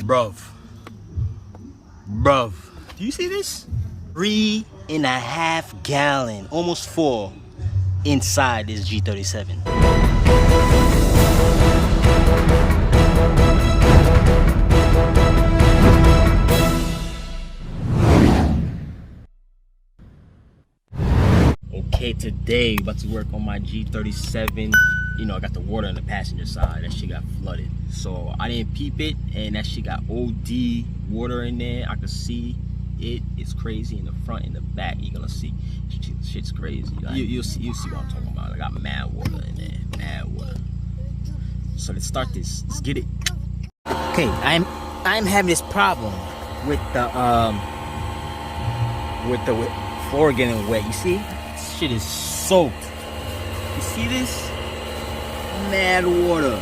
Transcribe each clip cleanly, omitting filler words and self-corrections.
Bruv, do you see this? 3.5 gallon, almost 4 inside this G37. Okay, today about to work on my G37. You know, I got the water on the passenger side. That shit got flooded, so I didn't peep it, and that shit got OD water in there. I could see it. It's crazy in the front and the back. You're gonna see shit's crazy. Like, you'll see what I'm talking about. I got mad water in there, mad water. So let's start this. Let's get it. Okay, I'm having this problem with the floor getting wet. You see? This shit is soaked. You see this? Mad water.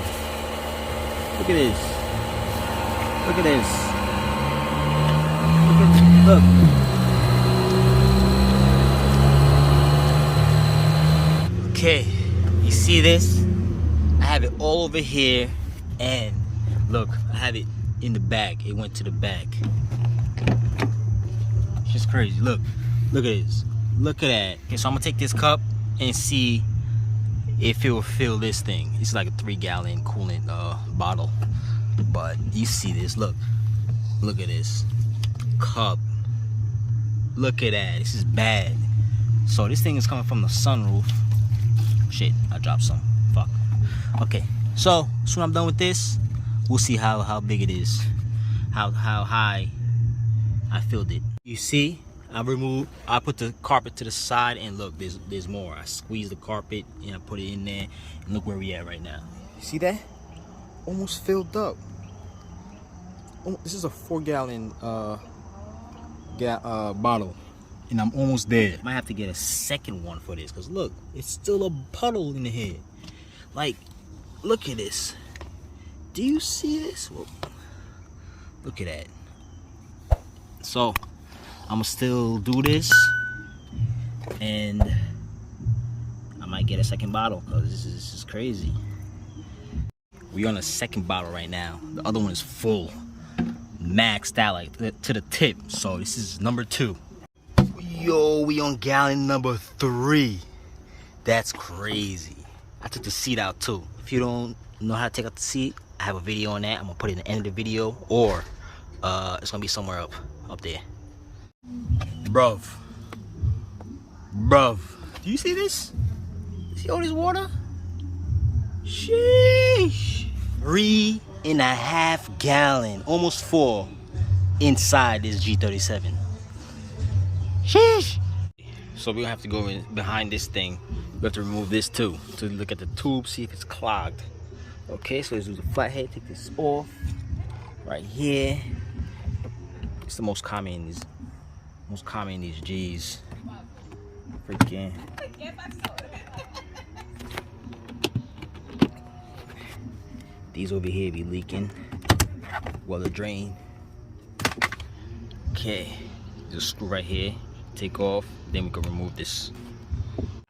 Look at this. Look at this. Look. Okay, you see this? I have it all over here, and look, I have it in the back. It went to the back. It's just crazy. Look at this. Look at that. Okay, so I'm gonna take this cup and see if it will fill this thing. It's like a 3-gallon coolant bottle, but you see this. Look at this cup. Look at that. This is bad. So this thing is coming from the sunroof. Shit, I dropped some. Fuck. Okay, so soon I'm done with this, we'll see how big it is, how high I filled it. You see, I put the carpet to the side, and look, there's more. I squeezed the carpet and I put it in there, and look where we at right now. You see that? Almost filled up. This is a 4-gallon bottle, and I'm almost there. Might have to get a second one for this, because look, it's still a puddle in the head. Like, look at this. Do you see this? Well, look at that. So I'ma still do this, and I might get a second bottle, because this is crazy. We're on a second bottle right now. The other one is full, maxed out, like to the tip. So this is number 2. Yo, we on gallon number 3. That's crazy. I took the seat out too. If you don't know how to take out the seat, I have a video on that. I'm gonna put it in the end of the video, or it's gonna be somewhere up there. Bruv, do you see this? See all this water? Sheesh. 3.5 gallon, almost 4 inside this G37. Sheesh. So we're gonna have to go in behind this thing. We have to remove this too, to look at the tube, see if it's clogged. Okay, so let's do the flathead. Take this off right here. It's the most common in these G's. Freaking. These over here be leaking. Well, the drain. Okay, there's a screw right here. Take off, then we can remove this.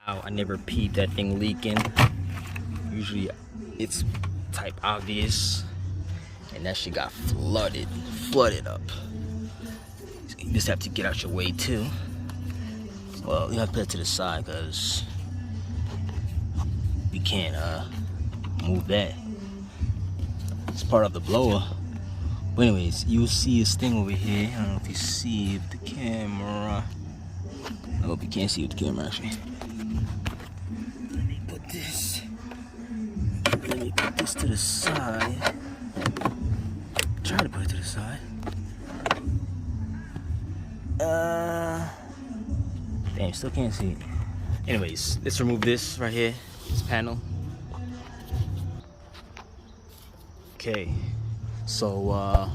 I never peeped that thing leaking. Usually it's type obvious, and that shit got flooded up. So you just have to get out your way too. Well, you have to put it to the side, because you can't move that. It's part of the blower. But anyways, you'll see this thing over here. I don't know if you see with the camera. I hope you can't see with the camera actually. Let me put this to the side. Try to put it to the side. Damn, still can't see it. Anyways, let's remove this right here, this panel. Okay, so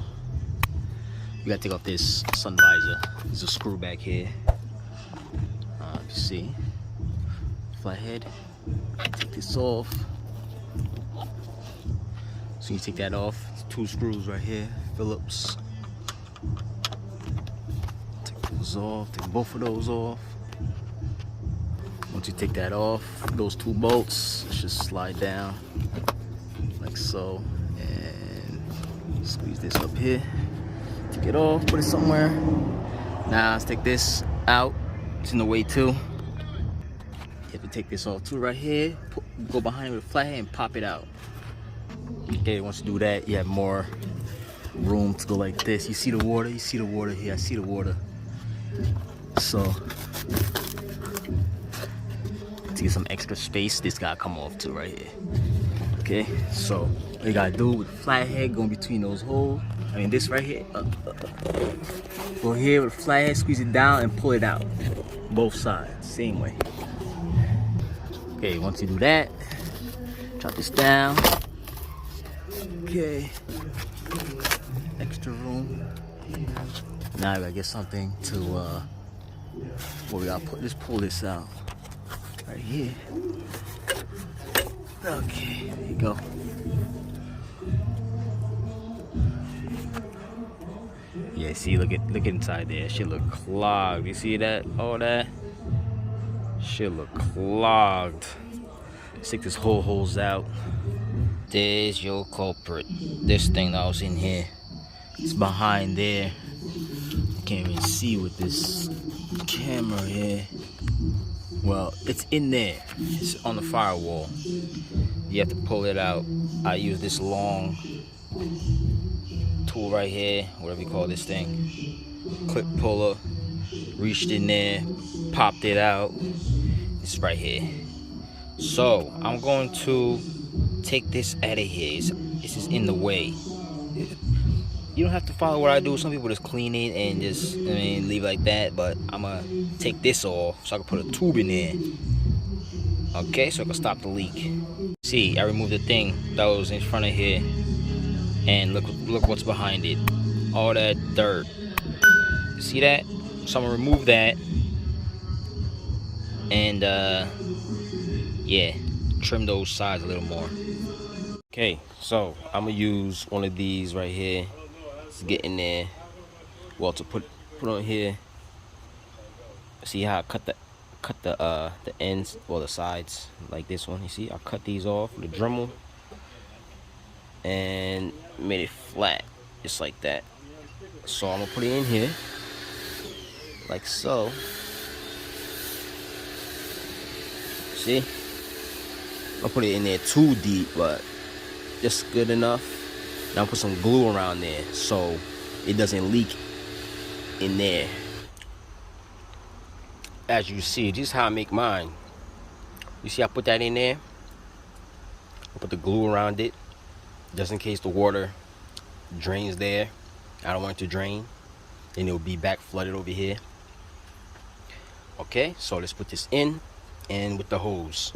we gotta take off this sun visor. There's a screw back here. You see, flathead. Take this off. So you take that off. It's 2 screws right here, Phillips. Take those off. Take both of those off. Once you take that off, those 2 bolts should slide down like so, and Squeeze this up here. Take it off, put it somewhere. Now let's take this out. It's in the way too. You have to take this off too right here. Go behind it with a flathead and pop it out. Okay, once you do that, you have more room to go like this. You see the water? You see the water here? I see the water. So to get some extra space, this gotta come off too right here. Okay, so what you gotta do with the flathead going between those holes. I mean this right here. Go here with the flathead, squeeze it down and pull it out. Both sides, same way. Okay, once you do that, drop this down. Okay, extra room. Now I gotta get something to well, we gotta just pull this out right here. Okay, there you go. Yeah, see, look inside there. Shit look clogged. You see that? All that shit look clogged. Stick this whole hose out. There's your culprit. This thing that was in here. It's behind there. You can't even see with this camera here. Well, it's in there. It's on the firewall. You have to pull it out. I use this long tool right here, whatever you call this thing. Clip puller. Reached in there, popped it out. It's right here. So I'm going to take this out of here. This is in the way. You don't have to follow what I do. Some people just clean it and just, I mean, leave it like that. But I'm gonna take this off so I can put a tube in there. Okay, so I can stop the leak. See, I removed the thing that was in front of here, and look what's behind it. All that dirt. See that? So I'm gonna remove that, and yeah, trim those sides a little more. Okay, so I'm gonna use one of these right here. To get in there, well, to put on here. See how I cut the ends or the sides like this one. You see, I cut these off with a Dremel and made it flat, just like that. So I'm gonna put it in here, like so. See, I'll put it in there too deep, but just good enough. Now I'll put some glue around there so it doesn't leak in there. As you see, this is how I make mine. You see, I put that in there. I put the glue around it, just in case the water drains there. I don't want it to drain, and it will be back flooded over here. Okay, so let's put this in, and with the hose.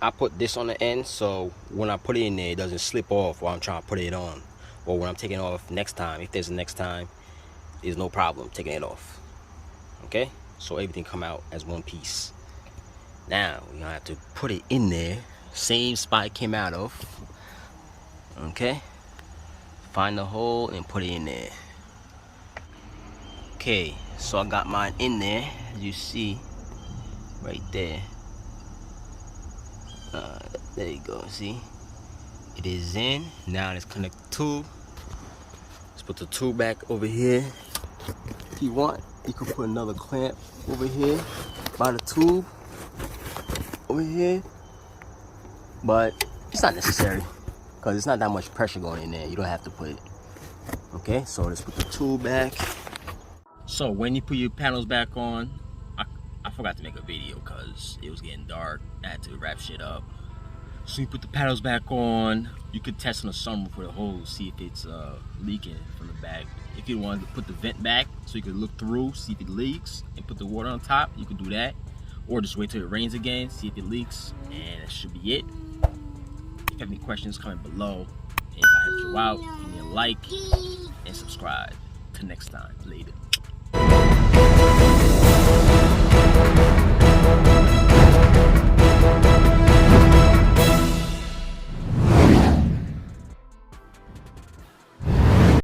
I put this on the end so when I put it in there, it doesn't slip off while I'm trying to put it on. Or when I'm taking it off next time, if there's a next time, there's no problem taking it off. Okay, so everything come out as one piece. Now we're gonna have to put it in there, same spot it came out of. Okay, find the hole and put it in there. Okay, so I got mine in there, as you see right there. There you go, see? It is in. Now let's connect the tube. Let's put the tube back over here. If you want, you can put another clamp over here by the tube over here. But it's not necessary because it's not that much pressure going in there. You don't have to put it. Okay, so let's put the tube back. So when you put your panels back on, I forgot to make a video because it was getting dark. I had to wrap shit up. So you put the paddles back on. You could test on the sunroof with a hose, see if it's leaking from the back. If you wanted to put the vent back so you could look through, see if it leaks, and put the water on top, you could do that. Or just wait till it rains again, see if it leaks, and that should be it. If you have any questions, comment below. And if I helped you out, give me a like and subscribe. Till next time, later.